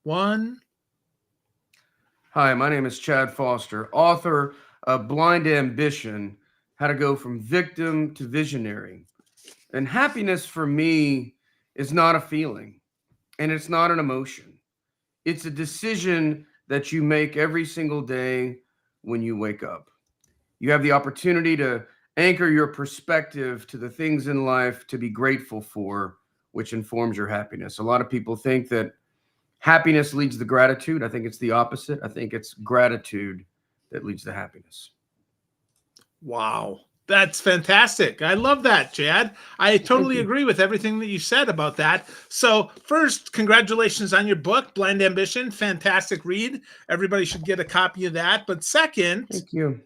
one. Hi, my name is Chad Foster, author of Blind Ambition: How to Go from Victim to Visionary. And happiness for me is not a feeling and it's not an emotion. It's a decision that you make every single day when you wake up. You have the opportunity to anchor your perspective to the things in life to be grateful for, which informs your happiness. A lot of people think that happiness leads to gratitude. I think it's the opposite. I think it's gratitude that leads to happiness. Wow. That's fantastic. I love that, Chad. I Thank totally you. agree with everything that you said about that. So, first, congratulations on your book, Blind Ambition. Fantastic read. Everybody should get a copy of that. But second, Thank you.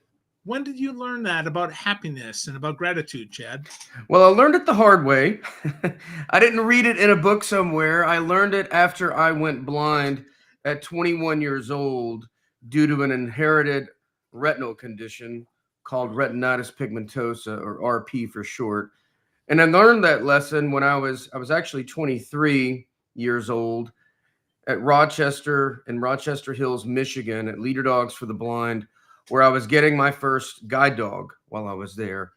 when did you learn that about happiness and about gratitude, Chad? Well, I learned it the hard way. I didn't read it in a book somewhere. I learned it after I went blind at 21 years old due to an inherited retinal condition called retinitis pigmentosa, or RP for short. And I learned that lesson when I was actually 23 years old at Rochester in Rochester Hills, Michigan, at Leader Dogs for the Blind, where I was getting my first guide dog while I was there.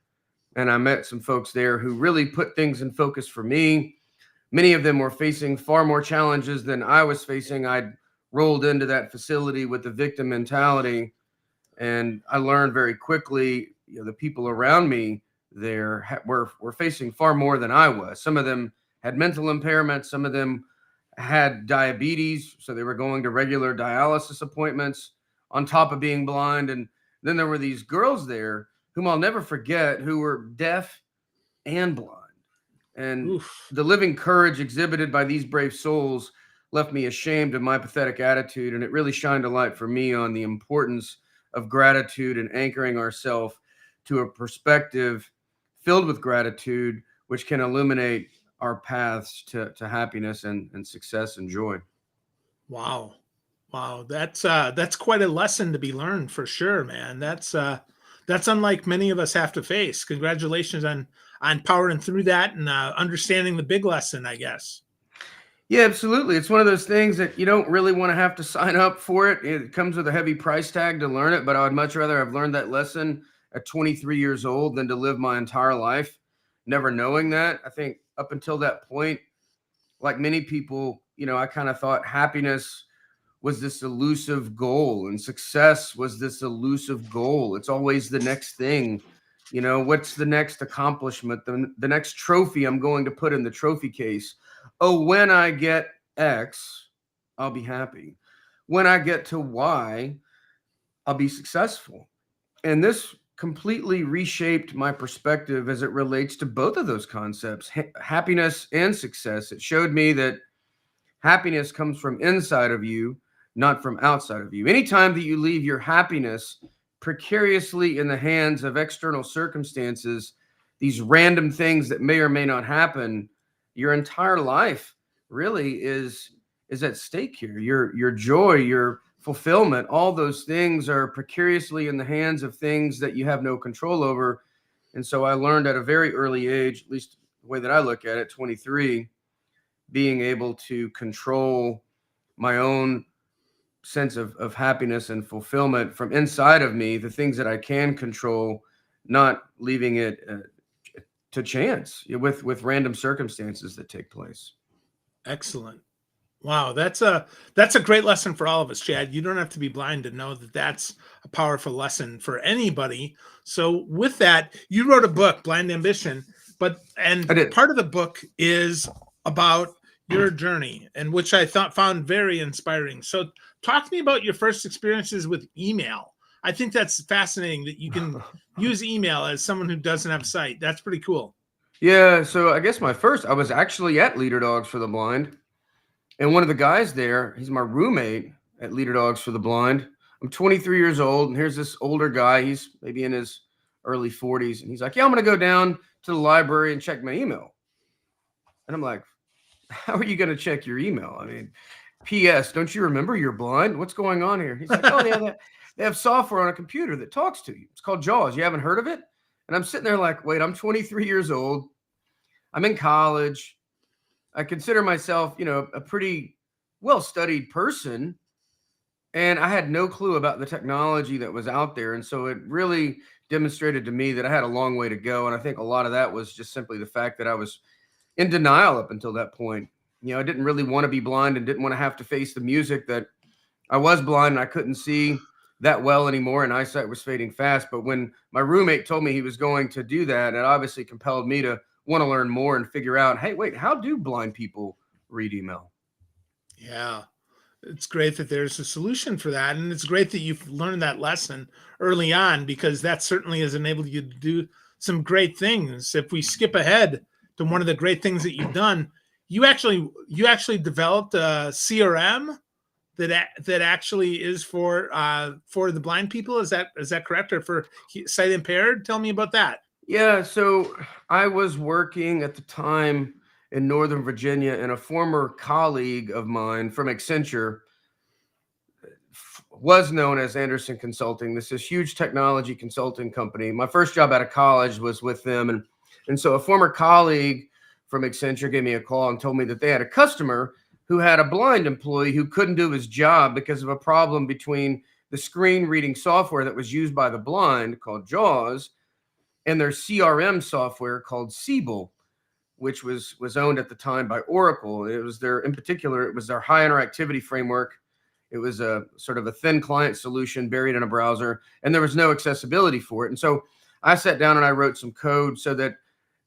And I met some folks there who really put things in focus for me. Many of them were facing far more challenges than I was facing. I'd rolled into that facility with the victim mentality, and I learned very quickly, the people around me there were facing far more than I was. Some of them had mental impairments, some of them had diabetes, so they were going to regular dialysis appointments on top of being blind. And then there were these girls there whom I'll never forget who were deaf and blind. And Oof. the living courage exhibited by these brave souls left me ashamed of my pathetic attitude. And it really shined a light for me on the importance of gratitude and anchoring ourselves to a perspective filled with gratitude, which can illuminate our paths to happiness and success and joy. Wow. Wow. That's quite a lesson to be learned for sure, man. That's unlike many of us have to face. Congratulations on powering through that and understanding the big lesson, I guess. Yeah, absolutely. It's one of those things that you don't really want to have to sign up for it. It comes with a heavy price tag to learn it, but I would much rather have learned that lesson at 23 years old than to live my entire life never knowing that. I think up until that point, like many people, I kind of thought happiness was this elusive goal and success was this elusive goal. It's always the next thing. What's the next accomplishment, the next trophy I'm going to put in the trophy case? Oh, when I get X, I'll be happy. When I get to Y, I'll be successful. And this completely reshaped my perspective as it relates to both of those concepts, happiness and success. It showed me that happiness comes from inside of you, not from outside of you. Anytime that you leave your happiness precariously in the hands of external circumstances, these random things that may or may not happen, your entire life really is at stake here. Your joy, your fulfillment, all those things are precariously in the hands of things that you have no control over. And so I learned at a very early age, at least the way that I look at it, 23, being able to control my own sense of happiness and fulfillment from inside of me, the things that I can control, not leaving it to chance with random circumstances that take place. Excellent. Wow, that's a great lesson for all of us, Chad. You don't have to be blind to know that that's a powerful lesson for anybody. So, with that, you wrote a book, Blind Ambition, I and did. part of the book is about your journey, and which I thought found very inspiring. So, talk to me about your first experiences with email. I think that's fascinating that you can use email as someone who doesn't have sight. That's pretty cool. Yeah, so I guess I was actually at Leader Dogs for the Blind. And one of the guys there, he's my roommate at Leader Dogs for the Blind. I'm 23 years old, and here's this older guy. He's maybe in his early 40s. And he's like, yeah, I'm going to go down to the library and check my email. And I'm like, how are you going to check your email? I mean, P.S., don't you remember you're blind? What's going on here? He's like, oh, yeah, they have software on a computer that talks to you. It's called JAWS. You haven't heard of it? And I'm sitting there like, wait, I'm 23 years old. I'm in college. I consider myself, a pretty well-studied person, and I had no clue about the technology that was out there. And so it really demonstrated to me that I had a long way to go. And I think a lot of that was just simply the fact that I was in denial up until that point. I didn't really want to be blind and didn't want to have to face the music that I was blind and I couldn't see that well anymore, and eyesight was fading fast. But when my roommate told me he was going to do that, it obviously compelled me to want to learn more and figure out, hey, wait, how do blind people read email? Yeah. It's great that there's a solution for that. And it's great that you've learned that lesson early on, because that certainly has enabled you to do some great things. If we skip ahead to one of the great things that you've done, you actually developed a CRM that actually is for the blind people. Is that correct? Or for sight impaired? Tell me about that. Yeah, so I was working at the time in Northern Virginia, and a former colleague of mine from Accenture was known as Anderson Consulting. This is huge technology consulting company. My first job out of college was with them. And so a former colleague from Accenture gave me a call and told me that they had a customer who had a blind employee who couldn't do his job because of a problem between the screen reading software that was used by the blind called JAWS and their CRM software called Siebel, which was owned at the time by Oracle. It was in particular, it was their high interactivity framework. It was a sort of a thin client solution buried in a browser, and there was no accessibility for it. And so I sat down and I wrote some code so that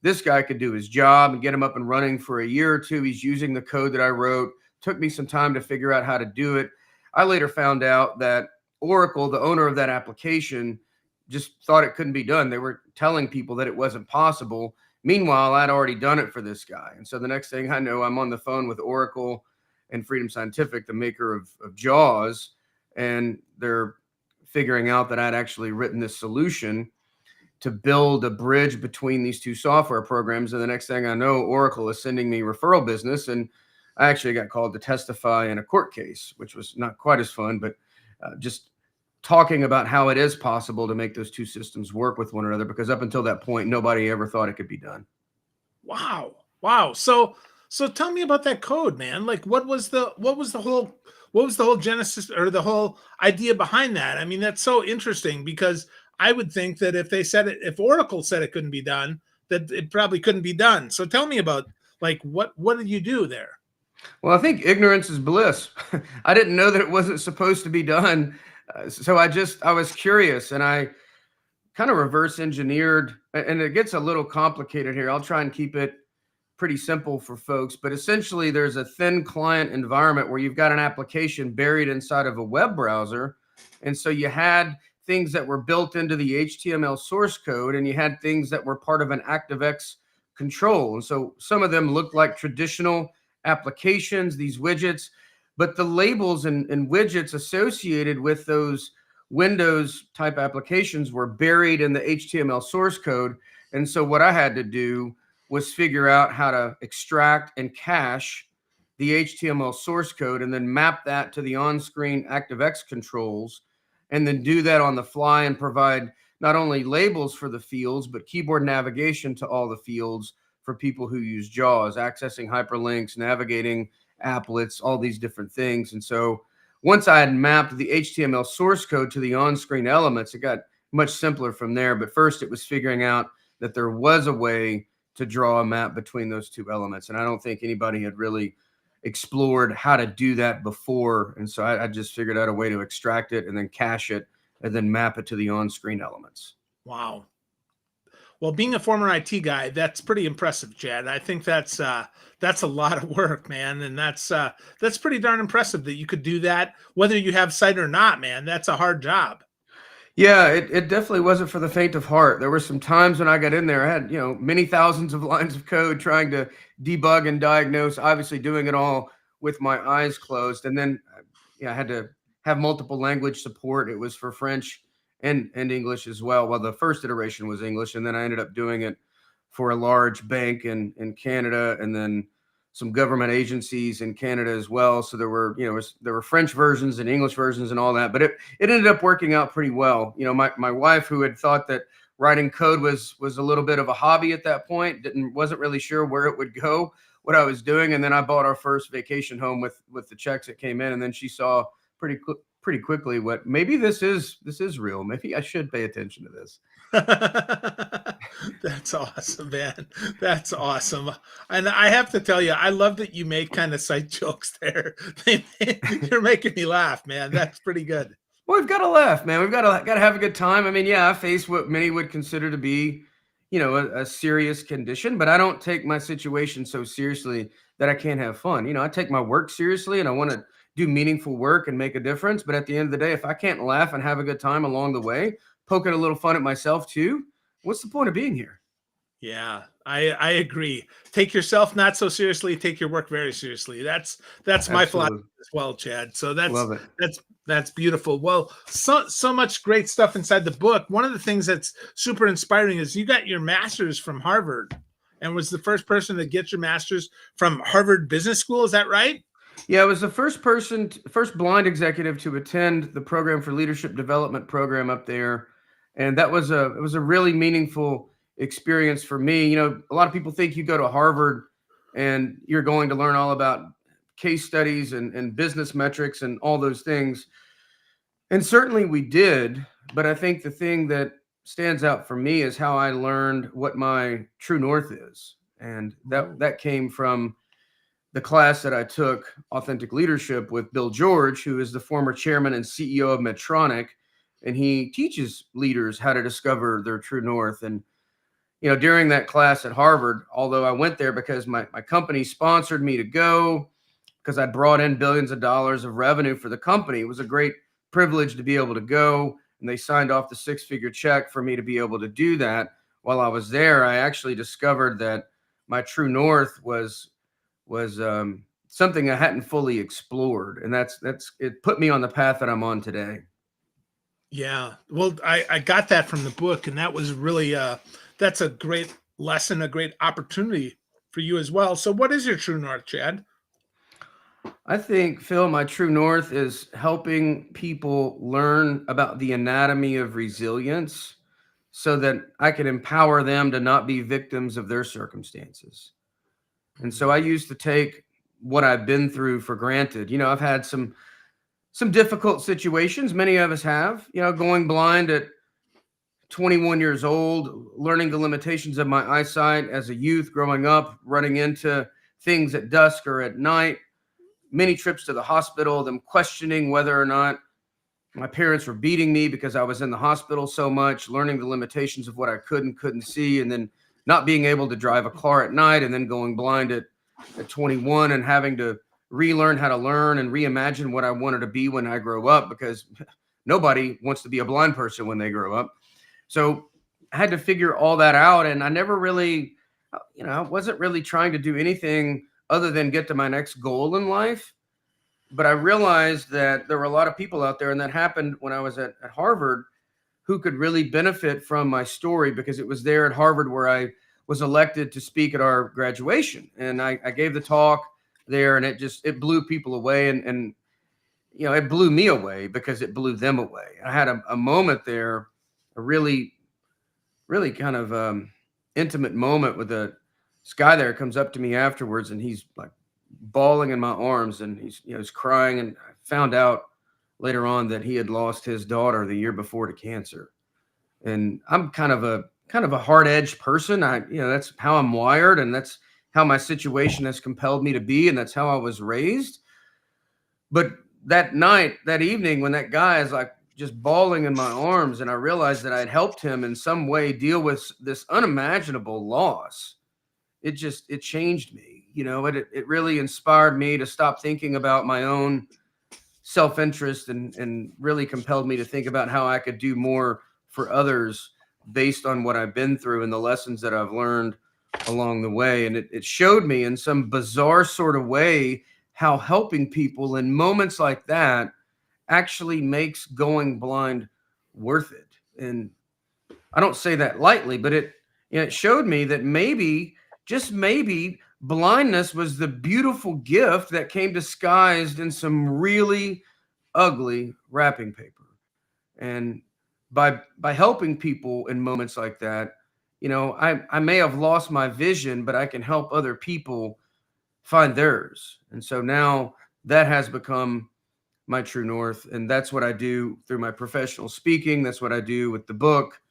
this guy could do his job and get him up and running for a year or two. He's using the code that I wrote. Took me some time to figure out how to do it. I later found out that Oracle, the owner of that application, just thought it couldn't be done. They were telling people that it wasn't possible. Meanwhile, I'd already done it for this guy. And so the next thing I know, I'm on the phone with Oracle and Freedom Scientific, the maker of JAWS, and they're figuring out that I'd actually written this solution to build a bridge between these two software programs. And the next thing I know, Oracle is sending me referral business, and I actually got called to testify in a court case, which was not quite as fun, but just talking about how it is possible to make those two systems work with one another, because up until that point, nobody ever thought it could be done. Wow. So tell me about that code, man. Like, what was the whole genesis or the whole idea behind that? I mean, that's so interesting, because I would think that if Oracle said it couldn't be done, that it probably couldn't be done. So tell me about, like, what did you do there? Well, I think ignorance is bliss. I didn't know that it wasn't supposed to be done. So I was curious, and I kind of reverse engineered, and it gets a little complicated here. I'll try and keep it pretty simple for folks, but essentially there's a thin client environment where you've got an application buried inside of a web browser. And so you had things that were built into the HTML source code, and you had things that were part of an ActiveX control. And so some of them looked like traditional applications, these widgets, but the labels and widgets associated with those Windows type applications were buried in the HTML source code. And so what I had to do was figure out how to extract and cache the HTML source code and then map that to the on-screen ActiveX controls, and then do that on the fly and provide not only labels for the fields, but keyboard navigation to all the fields for people who use JAWS, accessing hyperlinks, navigating applets, all these different things. And so once I had mapped the HTML source code to the on-screen elements, it got much simpler from there. But first it was figuring out that there was a way to draw a map between those two elements. And I don't think anybody had really explored how to do that before. And so I just figured out a way to extract it and then cache it and then map it to the on-screen elements. Wow. Well, being a former IT guy, that's pretty impressive, Chad. I think that's a lot of work, man. And that's pretty darn impressive that you could do that, whether you have sight or not, man. That's a hard job. Yeah, it definitely wasn't for the faint of heart. There were some times when I got in there, I had, many thousands of lines of code trying to debug and diagnose, obviously doing it all with my eyes closed. And then I had to have multiple language support. It was for French and English as well. Well, the first iteration was English, and then I ended up doing it for a large bank in Canada, and then some government agencies in Canada as well. So there were, there were French versions and English versions and all that, but it ended up working out pretty well. My wife, who had thought that writing code was a little bit of a hobby at that point, wasn't really sure where it would go, what I was doing. And then I bought our first vacation home with the checks that came in. And then she saw pretty quickly what maybe this is real. Maybe I should pay attention to this. That's awesome, man. That's awesome. And I have to tell you, I love that you make kind of sight jokes there. You're making me laugh, man. That's pretty good. Well, we've got to laugh, man. We've got to have a good time. I mean, yeah, I face what many would consider to be, a serious condition, but I don't take my situation so seriously that I can't have fun. I take my work seriously and I want to do meaningful work and make a difference. But at the end of the day, if I can't laugh and have a good time along the way, poking a little fun at myself too, what's the point of being here? Yeah, I agree. Take yourself not so seriously. Take your work very seriously. That's my philosophy as well, Chad. So Love it. that's beautiful. Well, so much great stuff inside the book. One of the things that's super inspiring is you got your master's from Harvard, and was the first person to get your master's from Harvard Business School. Is that right? Yeah, I was the first blind executive to attend the program for leadership development program up there, and it was a really meaningful experience for me. A lot of people think you go to Harvard and you're going to learn all about case studies and business metrics and all those things. And certainly we did, but I think the thing that stands out for me is how I learned what my true north is. And that came from the class that I took, Authentic Leadership, with Bill George, who is the former chairman and CEO of Medtronic. And he teaches leaders how to discover their true north. And during that class at Harvard, although I went there because my company sponsored me to go because I brought in billions of dollars of revenue for the company, it was a great privilege to be able to go. And they signed off the 6-figure check for me to be able to do that. While I was there, I actually discovered that my true north was something I hadn't fully explored. And it put me on the path that I'm on today. Yeah. Well, I got that from the book, and that was really that's a great lesson, a great opportunity for you as well. So what is your true north, Chad? I think, Phil, my true north is helping people learn about the anatomy of resilience so that I can empower them to not be victims of their circumstances. And so I used to take what I've been through for granted. I've had some difficult situations. Many of us have, going blind at 21 years old, learning the limitations of my eyesight as a youth growing up, running into things at dusk or at night, many trips to the hospital, them questioning whether or not my parents were beating me because I was in the hospital so much, learning the limitations of what I could and couldn't see, and then not being able to drive a car at night, and then going blind at 21 and having to relearn how to learn and reimagine what I wanted to be when I grow up, because nobody wants to be a blind person when they grow up. So I had to figure all that out. And I never really, I wasn't really trying to do anything other than get to my next goal in life. But I realized that there were a lot of people out there, and that happened when I was at Harvard, who could really benefit from my story, because it was there at Harvard where I was elected to speak at our graduation. And I gave the talk there, and it blew people away. And it blew me away because it blew them away. I had a moment there, a really, really kind of intimate moment with this guy there comes up to me afterwards, and he's like bawling in my arms, and he's crying. And I found out later on that he had lost his daughter the year before to cancer. And I'm kind of a hard-edged person. That's how I'm wired, and that's how my situation has compelled me to be, and that's how I was raised. But that evening, when that guy is like just bawling in my arms, and I realized that I'd helped him in some way deal with this unimaginable loss, it changed me. It really inspired me to stop thinking about my own self-interest, and really compelled me to think about how I could do more for others based on what I've been through and the lessons that I've learned along the way. And it showed me in some bizarre sort of way how helping people in moments like that actually makes going blind worth it. And I don't say that lightly, but it showed me that maybe, just maybe, blindness was the beautiful gift that came disguised in some really ugly wrapping paper. And by helping people in moments like that, I may have lost my vision, but I can help other people find theirs. And so now that has become my true north. And that's what I do through my professional speaking. That's what I do with the book,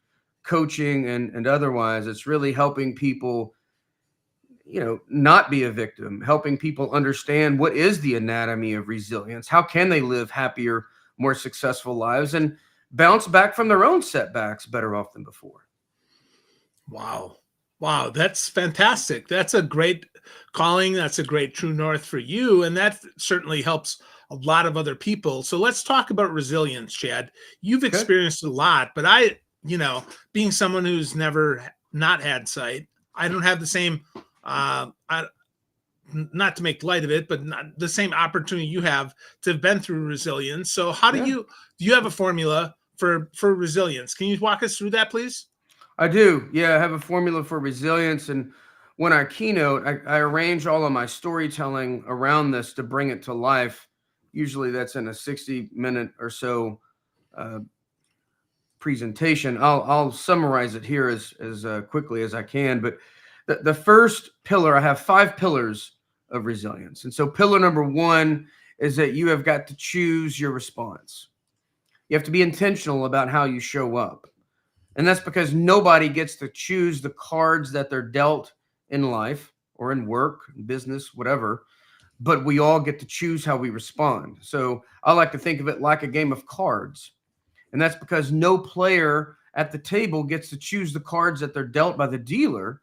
coaching, and otherwise. It's really helping people, not be a victim, helping people understand what is the anatomy of resilience. How can they live happier, more successful lives and bounce back from their own setbacks better off than before? Wow. Wow, that's fantastic. That's a great calling. That's a great true north for you. And that certainly helps a lot of other people. So let's talk about resilience, Chad. You've Okay. experienced a lot, but being someone who's never not had sight, I don't have the same, not to make light of it, but not the same opportunity you have to have been through resilience. So how Yeah. do you have a formula for resilience? Can you walk us through that, please? I do. Yeah, I have a formula for resilience. And when I keynote, I arrange all of my storytelling around this to bring it to life. Usually that's in a 60-minute or so presentation. I'll summarize it here as quickly as I can. But the first pillar, I have 5 pillars of resilience. And so pillar number 1 is that you have got to choose your response. You have to be intentional about how you show up. And that's because nobody gets to choose the cards that they're dealt in life or in work, business, whatever, but we all get to choose how we respond. So I like to think of it like a game of cards. And that's because no player at the table gets to choose the cards that they're dealt by the dealer,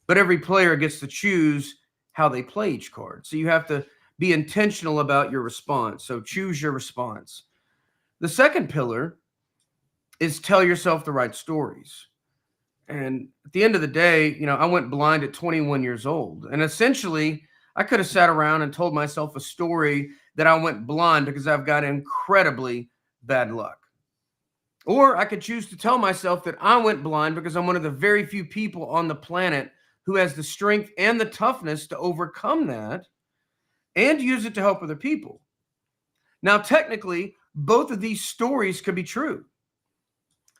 but every player gets to choose how they play each card. So you have to be intentional about your response. So choose your response. The second pillar is tell yourself the right stories. And at the end of the day, I went blind at 21 years old. And essentially, I could have sat around and told myself a story that I went blind because I've got incredibly bad luck. Or I could choose to tell myself that I went blind because I'm one of the very few people on the planet who has the strength and the toughness to overcome that and use it to help other people. Now, technically, both of these stories could be true.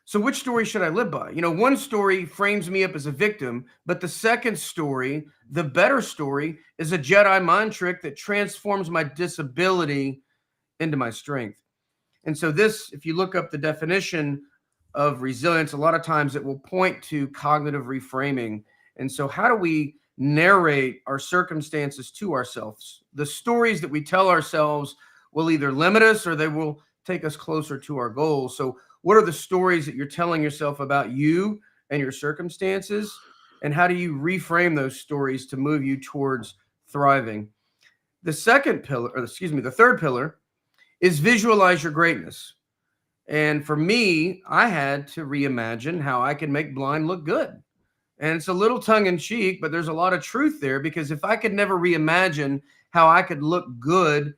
So which story should I live by? One story frames me up as a victim, but the second story, the better story, is a Jedi mind trick that transforms my disability into my strength. And so this, if you look up the definition of resilience, a lot of times it will point to cognitive reframing. And so how do we narrate our circumstances to ourselves? The stories that we tell ourselves will either limit us or they will take us closer to our goals. So what are the stories that you're telling yourself about you and your circumstances? And how do you reframe those stories to move you towards thriving? The third pillar is visualize your greatness. And for me, I had to reimagine how I can make blind look good. And it's a little tongue in cheek, but there's a lot of truth there, because if I could never reimagine how I could look good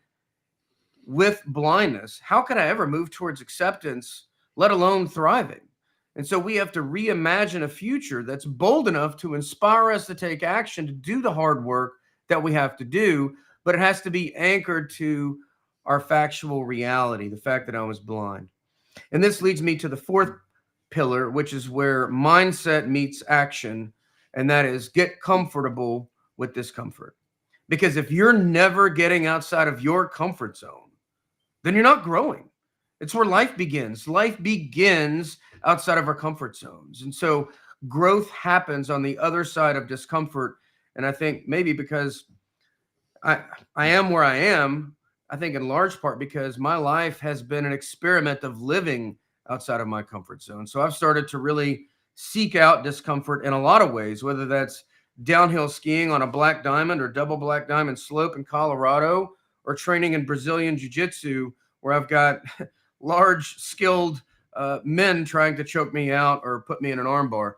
with blindness, how could I ever move towards acceptance, let alone thriving? And so we have to reimagine a future that's bold enough to inspire us to take action, to do the hard work that we have to do, but it has to be anchored to our factual reality, the fact that I was blind. And this leads me to the fourth pillar, which is where mindset meets action, and that is get comfortable with discomfort. Because if you're never getting outside of your comfort zone, then you're not growing. It's where life begins. Life begins outside of our comfort zones. And so growth happens on the other side of discomfort. And I think maybe because I am where I am, I think in large part because my life has been an experiment of living outside of my comfort zone. So I've started to really seek out discomfort in a lot of ways, whether that's downhill skiing on a black diamond or double black diamond slope in Colorado, or training in Brazilian jiu-jitsu, where I've got large skilled men trying to choke me out or put me in an armbar.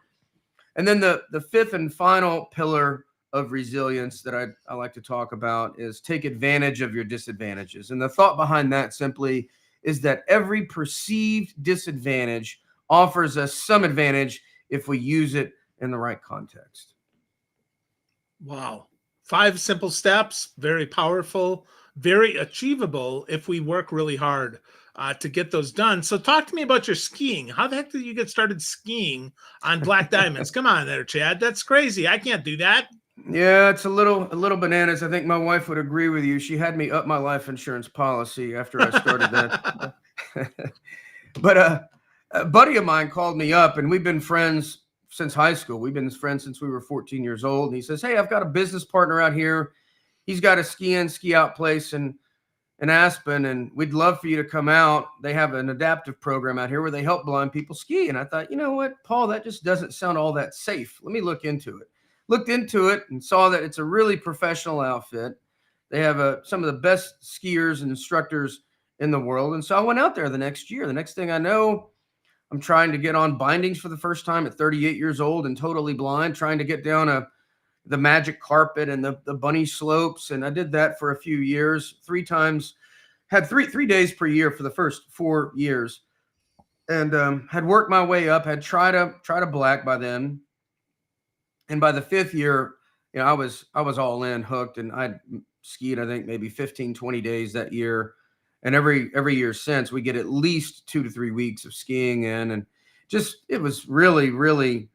And then the fifth and final pillar of resilience that I like to talk about is take advantage of your disadvantages. And the thought behind that simply is that every perceived disadvantage offers us some advantage if we use it in the right context. Wow. 5 simple steps, very powerful, very achievable if we work really hard to get those done. So talk to me about your skiing. How the heck did you get started skiing on black diamonds? Come on there, Chad. That's crazy. I can't do that. Yeah, it's a little bananas. I think my wife would agree with you. She had me up my life insurance policy after I started that. But a buddy of mine called me up, and we've been friends since high school. We've been friends since we were 14 years old. And he says, "Hey, I've got a business partner out here. He's got a ski in, ski out place in Aspen, and we'd love for you to come out. They have an adaptive program out here where they help blind people ski." And I thought, you know what, Paul, that just doesn't sound all that safe. Let me look into it. Looked into it and saw that it's a really professional outfit. They have some of the best skiers and instructors in the world. And so I went out there the next year. The next thing I know, I'm trying to get on bindings for the first time at 38 years old and totally blind, trying to get down the magic carpet and the bunny slopes. And I did that for a few years, 3 times, had three days per year for the first 4 years, and had worked my way up, had tried to black by then. And by the 5th year, I was all in, hooked, and I skied, I think maybe 15, 20 days that year. And every year since, we get at least 2 to 3 weeks of skiing in. And just, it was really, really,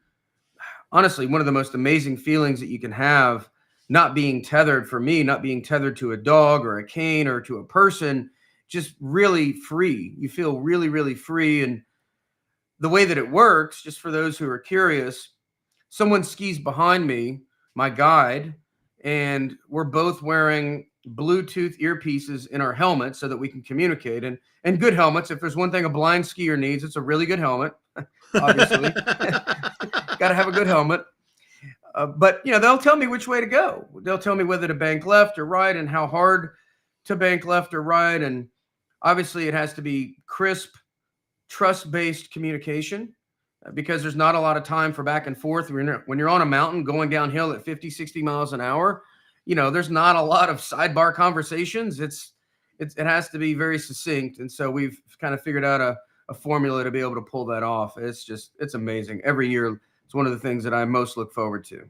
honestly, one of the most amazing feelings that you can have, not being tethered, for me, not being tethered to a dog or a cane or to a person, just really free. You feel really, really free. And the way that it works, just for those who are curious, someone skis behind me, my guide, and we're both wearing Bluetooth earpieces in our helmets so that we can communicate, and good helmets. If there's one thing a blind skier needs, it's a really good helmet. Obviously, got to have a good helmet. But they'll tell me which way to go. They'll tell me whether to bank left or right and how hard to bank left or right. And obviously, it has to be crisp, trust-based communication, because there's not a lot of time for back and forth. When you're on a mountain going downhill at 50, 60 miles an hour, there's not a lot of sidebar conversations. It has to be very succinct. And so we've kind of figured out a formula to be able to pull that off. It's amazing. Every year, it's one of the things that I most look forward to.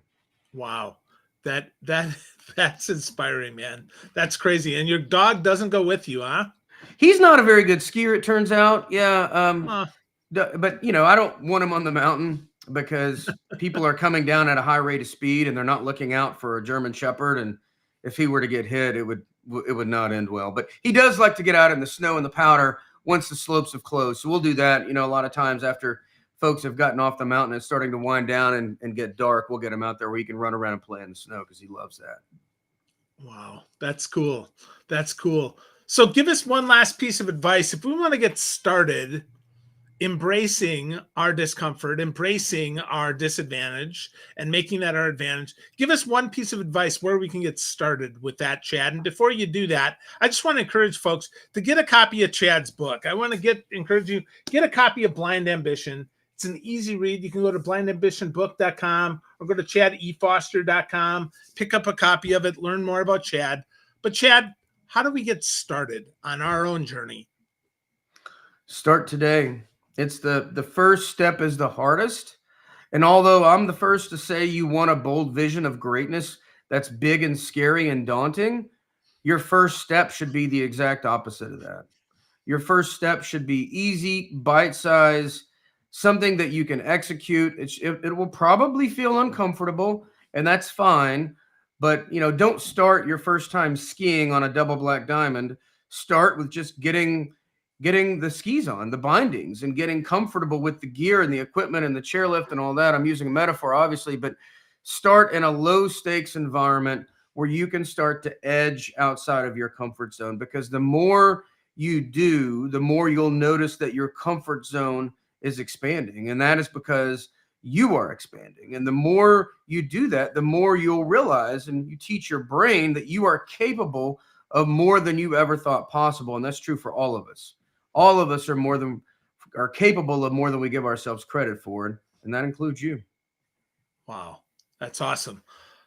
Wow. That's inspiring, man. That's crazy. And your dog doesn't go with you, huh? He's not a very good skier, it turns out. Yeah. But I don't want him on the mountain because people are coming down at a high rate of speed and they're not looking out for a German Shepherd. And if he were to get hit, it would not end well. But he does like to get out in the snow and the powder once the slopes have closed. So we'll do that. A lot of times after folks have gotten off the mountain, it's starting to wind down and get dark, we'll get him out there where he can run around and play in the snow because he loves that. Wow. That's cool. That's cool. So give us one last piece of advice. If we want to get started embracing our discomfort, embracing our disadvantage, and making that our advantage, give us one piece of advice where we can get started with that, Chad. And before you do that, I just want to encourage folks to get a copy of Chad's book. I want to encourage you, get a copy of Blind Ambition. It's an easy read. You can go to blindambitionbook.com or go to chadefoster.com, pick up a copy of it, learn more about Chad. But Chad, how do we get started on our own journey? Start today. It's the first step is the hardest. And although I'm the first to say you want a bold vision of greatness that's big and scary and daunting, your first step should be the exact opposite of that. Your first step should be easy, bite-sized, something that you can execute. It will probably feel uncomfortable, and that's fine. But, don't start your first time skiing on a double black diamond. Start with just getting the skis on, the bindings, and getting comfortable with the gear and the equipment and the chairlift and all that. I'm using a metaphor, obviously, but start in a low stakes environment where you can start to edge outside of your comfort zone, because the more you do, the more you'll notice that your comfort zone is expanding. And that is because you are expanding. And the more you do that, the more you'll realize, and you teach your brain that you are capable of more than you ever thought possible. And that's true for all of us. All of us are capable of more than we give ourselves credit for, and that includes you. Wow, that's awesome.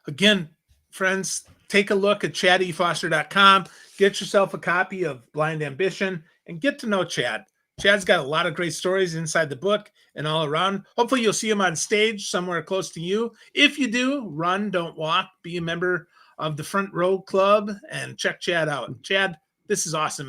Again, friends, take a look at chadefoster.com. Get yourself a copy of Blind Ambition and get to know Chad. Chad's got a lot of great stories inside the book and all around. Hopefully you'll see him on stage somewhere close to you. If you do, run, don't walk. Be a member of the Front Row Club and check Chad out. Chad, this is awesome.